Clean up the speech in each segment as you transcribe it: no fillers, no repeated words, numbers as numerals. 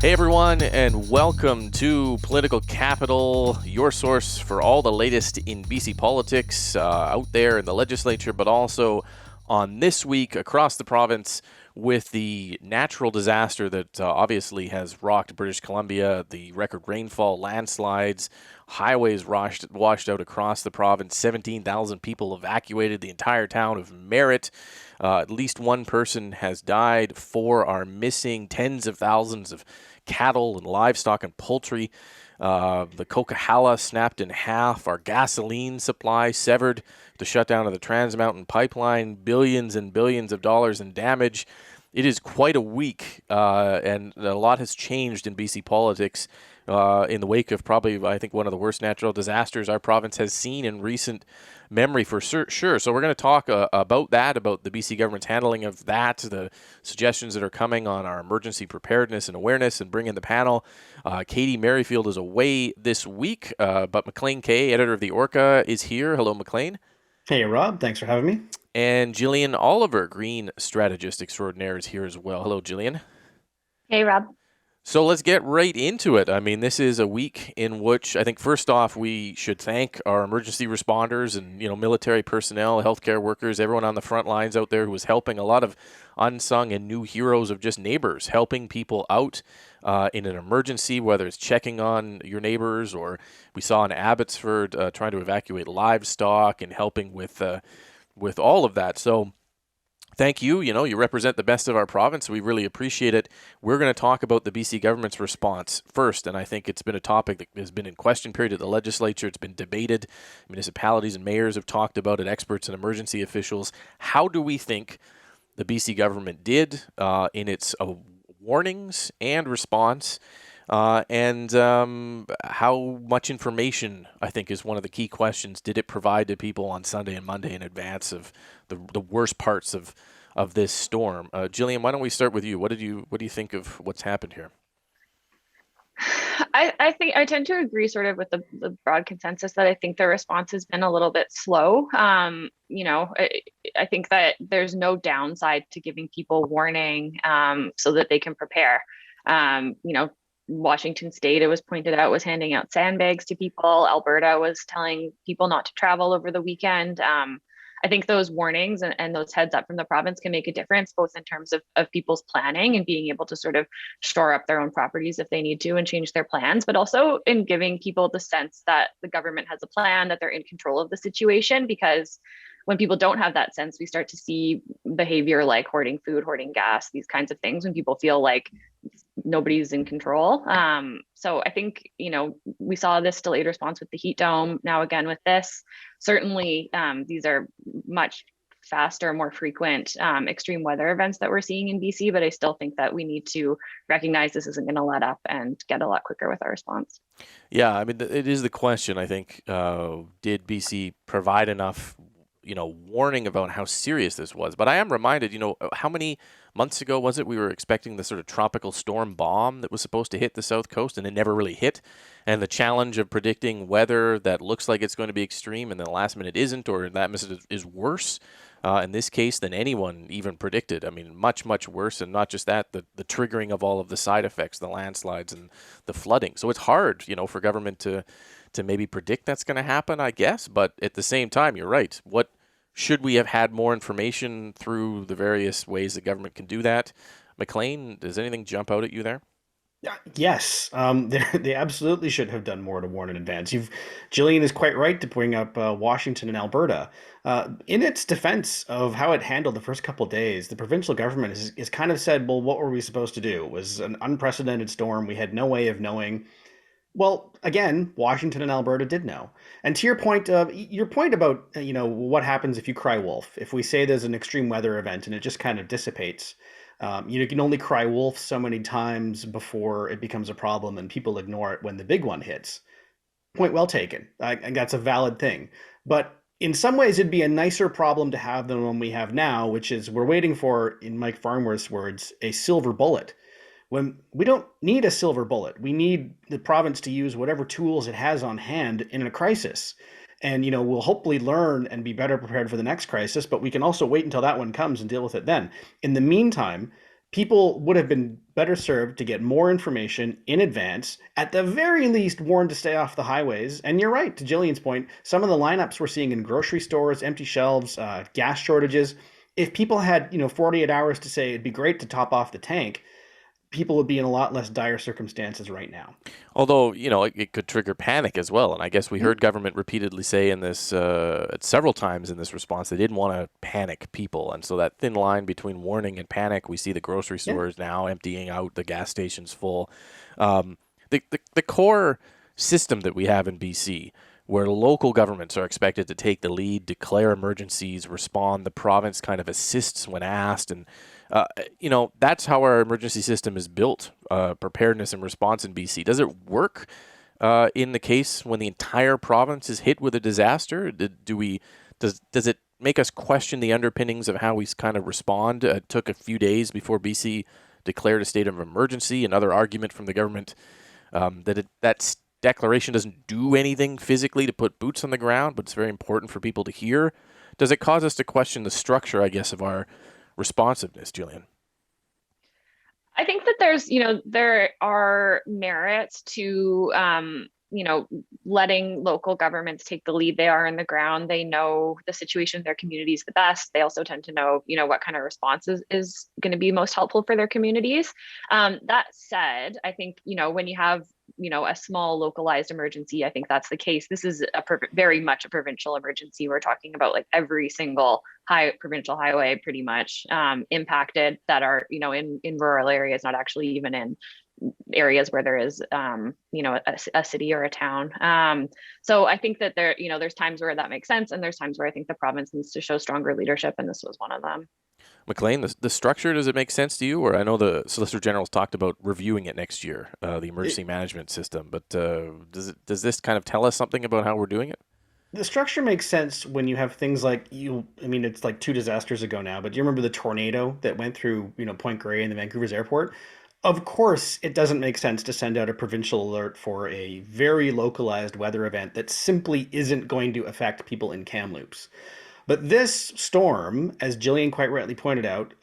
Hey everyone, and welcome to Political Capital, your source for all the latest in BC politics out there in the legislature, but also on this week across the province with the natural disaster that obviously has rocked British Columbia, the record rainfall, landslides, highways washed out across the province, 17,000 people evacuated the entire town of Merritt. At least one person has died, four are missing, tens of thousands of cattle and livestock and poultry. The Coquihalla snapped in half. Our gasoline supply severed. The shutdown of the Trans Mountain Pipeline, billions and billions of dollars in damage. It is quite a week, and a lot has changed in BC politics in the wake of probably, I think, one of the worst natural disasters our province has seen in recent memory for sure. So we're going to talk about that, about the BC government's handling of that, the suggestions that are coming on our emergency preparedness and awareness, and bring in the panel. Katie Merrifield is away this week, but Maclean K, editor of The Orca, is here. Hello, Maclean. Hey, Rob. Thanks for having me. And Jillian Oliver, Green strategist extraordinaire, is here as well. Hello, Jillian. Hey, Rob. So let's get right into it. I mean, this is a week in which I think first off we should thank our emergency responders and military personnel, healthcare workers, everyone on the front lines out there who is helping. A lot of unsung and new heroes of just neighbors, helping people out in an emergency, whether it's checking on your neighbors or we saw in Abbotsford trying to evacuate livestock and helping with all of that. So thank you. You represent the best of our province. We really appreciate it. We're going to talk about the BC government's response first, and I think it's been a topic that has been in question period at the legislature. It's been debated. Municipalities and mayors have talked about it, experts and emergency officials. How do we think the BC government did in its warnings and response? And how much information, I think, is one of the key questions. Did it provide to people on Sunday and Monday in advance of the worst parts of this storm? Jillian, why don't we start with you? What do you think of what's happened here? I think I tend to agree sort of with the broad consensus that I think the response has been a little bit slow. I think that there's no downside to giving people warning so that they can prepare. Washington State, it was pointed out, was handing out sandbags to people. Alberta was telling people not to travel over the weekend. I think those warnings and those heads up from the province can make a difference, both in terms of people's planning and being able to sort of shore up their own properties if they need to and change their plans, but also in giving people the sense that the government has a plan, that they're in control of the situation. Because when people don't have that sense, we start to see behavior like hoarding food, hoarding gas, these kinds of things, when people feel like nobody's in control. So I think, we saw this delayed response with the heat dome. Now again with this, certainly these are much faster, more frequent extreme weather events that we're seeing in BC, but I still think that we need to recognize this isn't going to let up and get a lot quicker with our response. Yeah, I mean, it is the question, I think, did BC provide enough warning about how serious this was? But I am reminded, how many months ago was it we were expecting the sort of tropical storm bomb that was supposed to hit the South Coast and it never really hit? And the challenge of predicting weather that looks like it's going to be extreme and then the last minute isn't, or that minute is worse in this case than anyone even predicted. I mean, much, much worse. And not just that, the triggering of all of the side effects, the landslides and the flooding. So it's hard, for government to maybe predict that's going to happen, I guess. But at the same time, you're right. What should we have had more information through the various ways the government can do that? Maclean, does anything jump out at you there? Yeah, yes, they absolutely should have done more to warn in advance. Jillian is quite right to bring up Washington and Alberta. In its defense of how it handled the first couple of days, the provincial government has kind of said, well, what were we supposed to do? It was an unprecedented storm. We had no way of knowing. Well, again, Washington and Alberta did know. And to your point about, what happens if you cry wolf? If we say there's an extreme weather event and it just kind of dissipates, you can only cry wolf so many times before it becomes a problem and people ignore it when the big one hits. Point well taken. And that's a valid thing. But in some ways, it'd be a nicer problem to have than the one we have now, which is we're waiting for, in Mike Farnworth's words, a silver bullet. When we don't need a silver bullet, we need the province to use whatever tools it has on hand in a crisis. And, we'll hopefully learn and be better prepared for the next crisis, but we can also wait until that one comes and deal with it then. In the meantime, people would have been better served to get more information in advance, at the very least warned to stay off the highways. And you're right, to Jillian's point, some of the lineups we're seeing in grocery stores, empty shelves, gas shortages. If people had, 48 hours to say it'd be great to top off the tank, people would be in a lot less dire circumstances right now. Although, it could trigger panic as well. And I guess we heard government repeatedly say in this, several times in this response, they didn't want to panic people. And so that thin line between warning and panic, we see the grocery Yeah. stores now emptying out, the gas stations full. The core system that we have in BC, where local governments are expected to take the lead, declare emergencies, respond, the province kind of assists when asked, and that's how our emergency system is built, preparedness and response in BC. Does it work in the case when the entire province is hit with a disaster? Does it make us question the underpinnings of how we kind of respond? It took a few days before BC declared a state of emergency. Another argument from the government that declaration doesn't do anything physically to put boots on the ground, but it's very important for people to hear. Does it cause us to question the structure, I guess, of our responsiveness, Jillian? I think that there are merits to, letting local governments take the lead. They are in the ground. They know the situation in their communities the best. They also tend to know, what kind of response is going to be most helpful for their communities. That said, I think, when you have, a small localized emergency, I think that's the case. This is very much a provincial emergency. We're talking about like every single provincial highway pretty much impacted that are, in rural areas, not actually even in areas where there is, a city or a town. So I think that there's times where that makes sense, and there's times where I think the province needs to show stronger leadership, and this was one of them. Maclean, the structure, does it make sense to you? Or I know the Solicitor General's talked about reviewing it next year, the emergency management system, but does this kind of tell us something about how we're doing it? The structure makes sense when you have things like it's like two disasters ago now, but do you remember the tornado that went through, Point Grey and the Vancouver's airport? Of course, it doesn't make sense to send out a provincial alert for a very localized weather event that simply isn't going to affect people in Kamloops. But this storm, as Jillian quite rightly pointed out,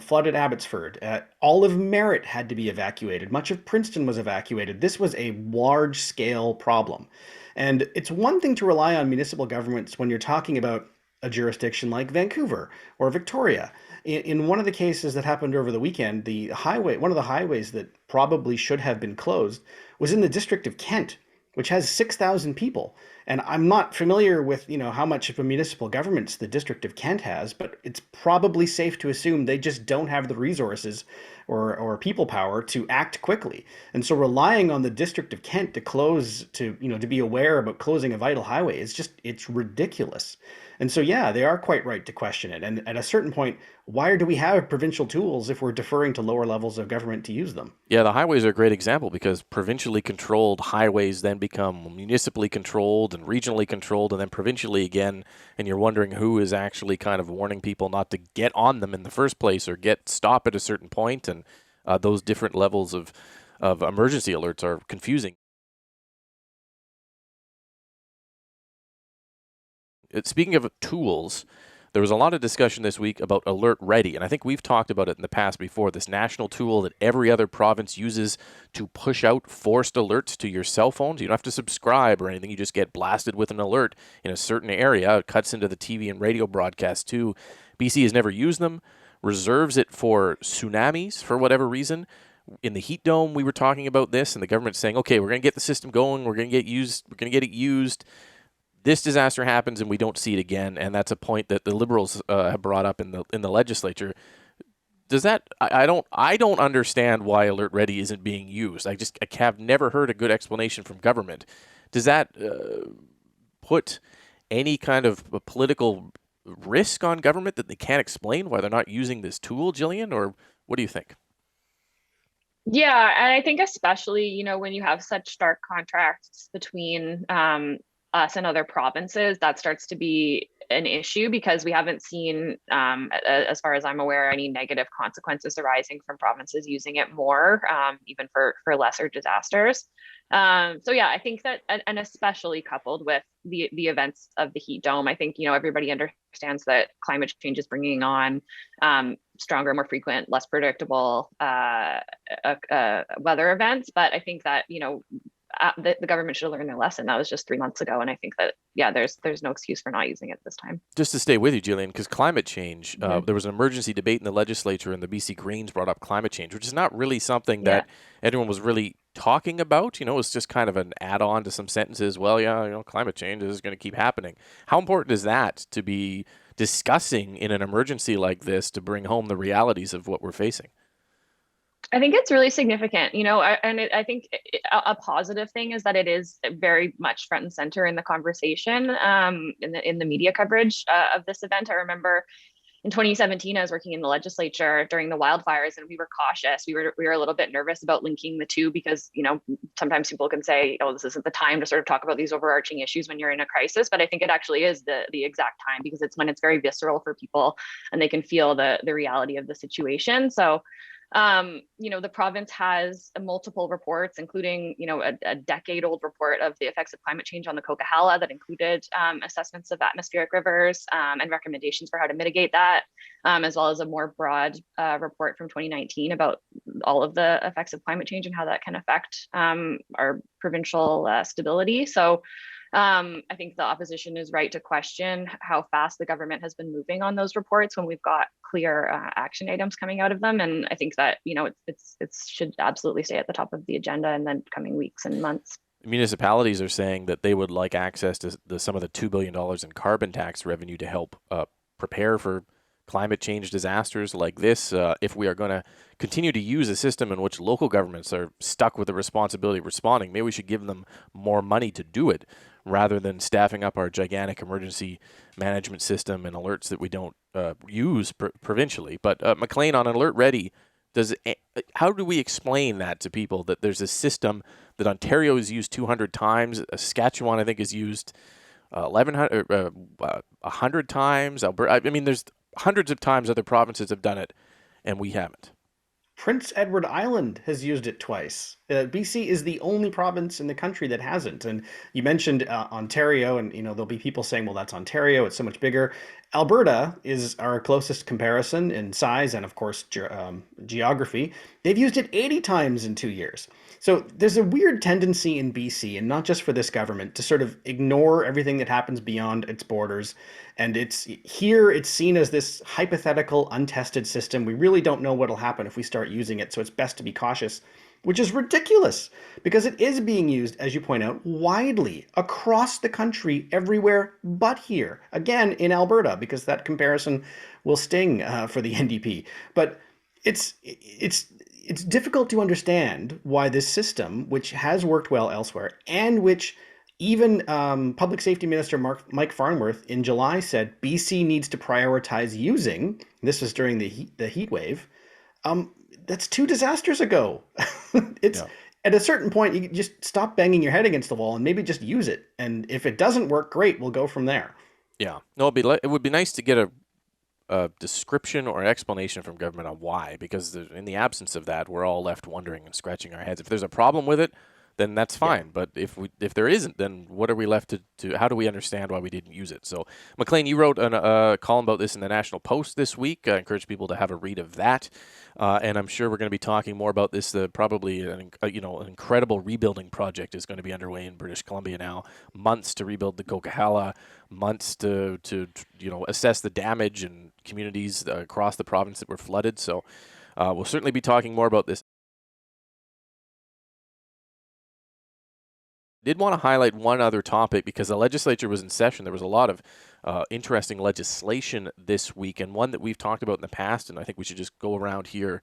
flooded Abbotsford. All of Merritt had to be evacuated. Much of Princeton was evacuated. This was a large-scale problem. And it's one thing to rely on municipal governments when you're talking about a jurisdiction like Vancouver or Victoria. In one of the cases that happened over the weekend, one of the highways that probably should have been closed was in the District of Kent, which has 6,000 people. And I'm not familiar with, how much of a municipal governments the District of Kent has, but it's probably safe to assume they just don't have the resources or people power to act quickly. And so relying on the District of Kent to be aware about closing a vital highway it's ridiculous. And so, yeah, they are quite right to question it. And at a certain point, why do we have provincial tools if we're deferring to lower levels of government to use them? Yeah, the highways are a great example because provincially controlled highways then become municipally controlled and regionally controlled and then provincially again. And you're wondering who is actually kind of warning people not to get on them in the first place or stop at a certain point. And those different levels of emergency alerts are confusing. Speaking of tools, there was a lot of discussion this week about Alert Ready, and I think we've talked about it in the past before, this national tool that every other province uses to push out forced alerts to your cell phones. You don't have to subscribe or anything. You just get blasted with an alert in a certain area. It cuts into the TV and radio broadcast too. BC has never used them, reserves it for tsunamis for whatever reason. In the heat dome, we were talking about this, and the government's saying, okay, we're going to get the system going. We're going to get it used. This disaster happens and we don't see it again, and that's a point that the Liberals have brought up in the legislature. Does that? I don't understand why Alert Ready isn't being used. I have never heard a good explanation from government. Does that put any kind of a political risk on government that they can't explain why they're not using this tool, Jillian? Or what do you think? Yeah, and I think especially, when you have such stark contrasts between us and other provinces, that starts to be an issue because we haven't seen, as far as I'm aware, any negative consequences arising from provinces using it more, even for lesser disasters. So yeah, I think that, and especially coupled with the events of the heat dome, I think, everybody understands that climate change is bringing on stronger, more frequent, less predictable weather events. But I think that, the government should learn their lesson. That was just 3 months ago. And I think that, yeah, there's no excuse for not using it this time. Just to stay with you, Jillian, because climate change, there was an emergency debate in the legislature, and the BC Greens brought up climate change, which is not really something that anyone was really talking about. It's just kind of an add-on to some sentences. Well, yeah, climate change is going to keep happening. How important is that to be discussing in an emergency like this to bring home the realities of what we're facing? I think it's really significant, I think a positive thing is that it is very much front and center in the conversation, in the media coverage of this event. I remember in 2017, I was working in the legislature during the wildfires, and we were cautious. We were a little bit nervous about linking the two because, sometimes people can say, oh, this isn't the time to sort of talk about these overarching issues when you're in a crisis. But I think it actually is the exact time, because it's when it's very visceral for people and they can feel the reality of the situation. So the province has multiple reports, including, a decade-old report of the effects of climate change on the Coquihalla that included assessments of atmospheric rivers and recommendations for how to mitigate that, as well as a more broad report from 2019 about all of the effects of climate change and how that can affect our provincial stability. So I think the opposition is right to question how fast the government has been moving on those reports when we've got clear action items coming out of them. And I think that, it should absolutely stay at the top of the agenda in the coming weeks and months. Municipalities are saying that they would like access to some of the $2 billion in carbon tax revenue to help prepare for climate change disasters like this. If we are going to continue to use a system in which local governments are stuck with the responsibility of responding, maybe we should give them more money to do it, rather than staffing up our gigantic emergency management system and alerts that we don't use provincially. But Maclean, on Alert Ready, how do we explain that to people, that there's a system that Ontario has used 200 times, Saskatchewan I think is used 100 times, Alberta, there's hundreds of times other provinces have done it, and we haven't. Prince Edward Island has used it twice. BC is the only province in the country that hasn't. And you mentioned Ontario, and there'll be people saying, well, that's Ontario, it's so much bigger. Alberta is our closest comparison in size and, of course, geography. They've used it 80 times in 2 years. So there's a weird tendency in BC, and not just for this government, to sort of ignore everything that happens beyond its borders. And it's seen as this hypothetical, untested system. We really don't know what'll happen if we start using it, so it's best to be cautious, which is ridiculous, because it is being used, as you point out, widely across the country, everywhere but here. Again, in Alberta, because that comparison will sting for the NDP. But it's difficult to understand why this system, which has worked well elsewhere, and which even Public Safety Minister Mike Farnworth in July said BC needs to prioritize using, this was during the heat wave, that's 2 disasters ago. At a certain point, you just stop banging your head against the wall and maybe just use it. And if it doesn't work, great, we'll go from there. Yeah. No, it would be nice to get a description or explanation from government on why, because in the absence of that, we're all left wondering and scratching our heads. If there's a problem with it, then that's fine. Yeah. But if there isn't, then what are we left to how do we understand why we didn't use it? So, Maclean, you wrote a column about this in the National Post this week. I encourage people to have a read of that. And I'm sure we're going to be talking more about this. Probably an incredible rebuilding project is going to be underway in British Columbia now. Months to rebuild the Coquihalla, months to assess the damage in communities across the province that were flooded. So we'll certainly be talking more about this. Did want to highlight one other topic, because the legislature was in session. There was a lot of interesting legislation this week, and one that we've talked about in the past, and I think we should just go around here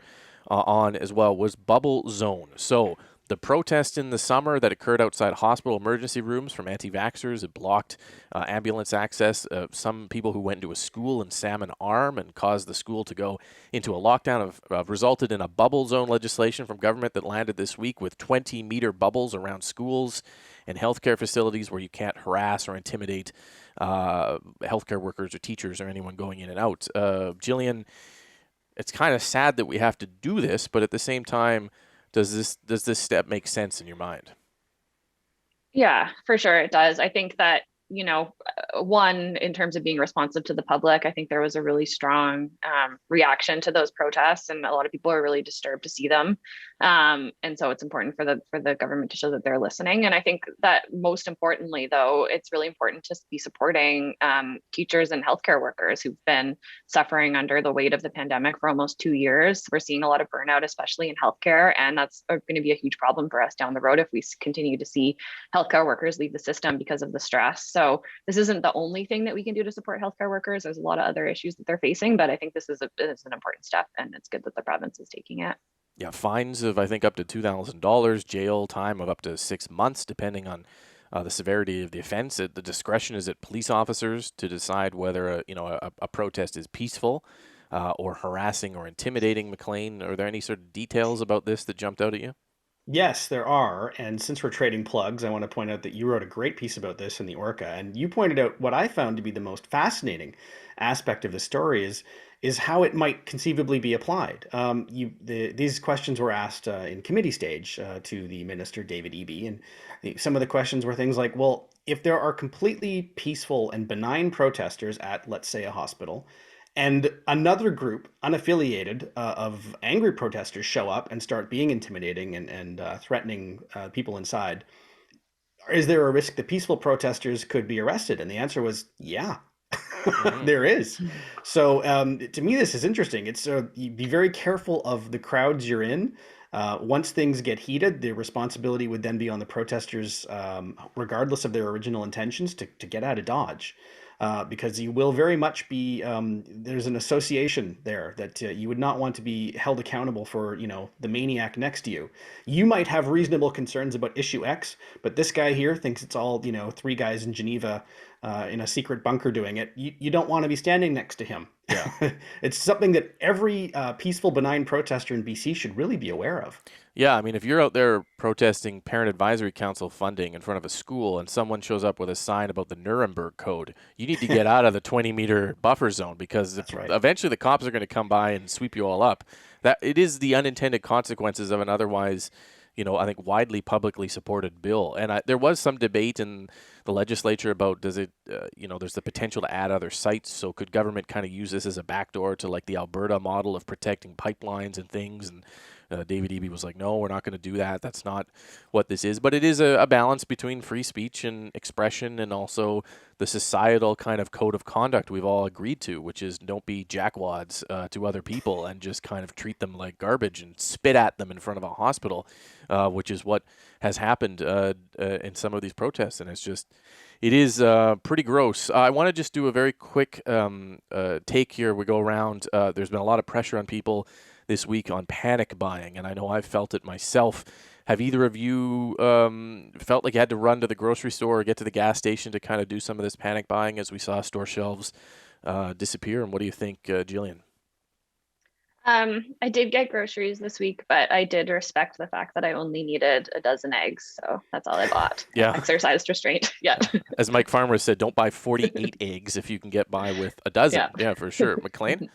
on as well, was bubble zone. So The protest in the summer that occurred outside hospital emergency rooms from anti-vaxxers, it blocked ambulance access. Some people who went into a school in Salmon Arm and caused the school to go into a lockdown have resulted in a bubble zone legislation from government that landed this week with 20-meter bubbles around schools and healthcare facilities where you can't harass or intimidate healthcare workers or teachers or anyone going in and out. Jillian, it's kind of sad that we have to do this, but at the same time, does this step make sense in your mind? Yeah, for sure it does. I think that, one, in terms of being responsive to the public, I think there was a really strong reaction to those protests, and a lot of people are really disturbed to see them. And so it's important for the government to show that they're listening. And I think that most importantly, though, it's really important to be supporting teachers and healthcare workers who've been suffering under the weight of the pandemic for almost 2 years. We're seeing a lot of burnout, especially in healthcare, and that's going to be a huge problem for us down the road if we continue to see healthcare workers leave the system because of the stress. So this isn't the only thing that we can do to support healthcare workers. There's a lot of other issues that they're facing, but I think this is an important step, and it's good that the province is taking it. Yeah, fines of I think up to $2,000, jail time of up to 6 months, depending on the severity of the offense. The discretion is at police officers to decide whether a protest is peaceful or harassing or intimidating. Maclean, are there any sort of details about this that jumped out at you? Yes, there are. And since we're trading plugs, I want to point out that you wrote a great piece about this in the Orca, and you pointed out what I found to be the most fascinating aspect of the story is how it might conceivably be applied. These questions were asked in committee stage to the minister David Eby, and some of the questions were things like, well, if there are completely peaceful and benign protesters at, let's say, a hospital, and another group, unaffiliated, of angry protesters show up and start being intimidating and threatening people inside, is there a risk that peaceful protesters could be arrested? And the answer was, yeah, Mm-hmm. there is. So to me, this is interesting. It's you be very careful of the crowds you're in. Once things get heated, the responsibility would then be on the protesters, regardless of their original intentions, to get out of Dodge. Because you will very much be, there's an association there that you would not want to be held accountable for, the maniac next to you. You might have reasonable concerns about issue X, but this guy here thinks it's all, three guys in Geneva in a secret bunker doing it. You don't want to be standing next to him. Yeah. It's something that every peaceful, benign protester in BC should really be aware of. Yeah, I mean, if you're out there protesting Parent Advisory Council funding in front of a school and someone shows up with a sign about the Nuremberg Code, you need to get out of the 20-meter buffer zone because That's right. eventually the cops are going to come by and sweep you all up. That it is the unintended consequences of an otherwise, I think widely publicly supported bill. And there was some debate in the legislature about there's the potential to add other sites. So could government kind of use this as a backdoor to like the Alberta model of protecting pipelines and things? And David Eby was like, no, we're not going to do that. That's not what this is. But it is a balance between free speech and expression and also the societal kind of code of conduct we've all agreed to, which is don't be jackwads to other people and just kind of treat them like garbage and spit at them in front of a hospital, which is what has happened in some of these protests. And it is pretty gross. I want to just do a very quick take here. We go around. There's been a lot of pressure on people this week on panic buying, and I know I've felt it myself. Have either of you felt like you had to run to the grocery store or get to the gas station to kind of do some of this panic buying as we saw store shelves disappear? And what do you think, Jillian? I did get groceries this week, but I did respect the fact that I only needed a dozen eggs. So that's all I bought. Yeah. Exercised restraint. Yeah. As Mike Farmer said, don't buy 48 eggs if you can get by with a dozen. Yeah, for sure. Maclean?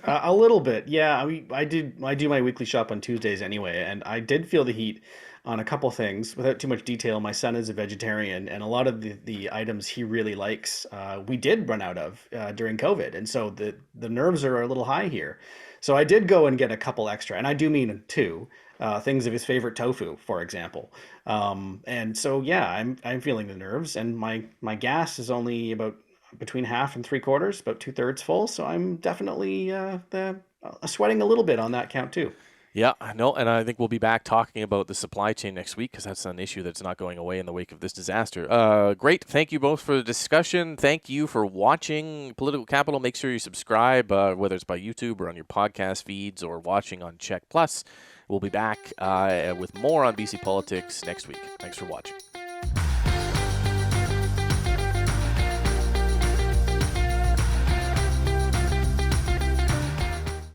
A little bit. Yeah. I do my weekly shop on Tuesdays anyway, and I did feel the heat on a couple things. Without too much detail, my son is a vegetarian, and a lot of the items he really likes, we did run out of during COVID. And so the nerves are a little high here. So I did go and get a couple extra, and I do mean two things of his favorite tofu, for example. And so yeah, I'm feeling the nerves, and my gas is only about between half and three quarters, about 2/3 full. So I'm definitely sweating a little bit on that count too. Yeah, I know, and I think we'll be back talking about the supply chain next week because that's an issue that's not going away in the wake of this disaster. Great. Thank you both for the discussion. Thank you for watching Political Capital. Make sure you subscribe, whether it's by YouTube or on your podcast feeds or watching on Check Plus. We'll be back with more on BC politics next week. Thanks for watching.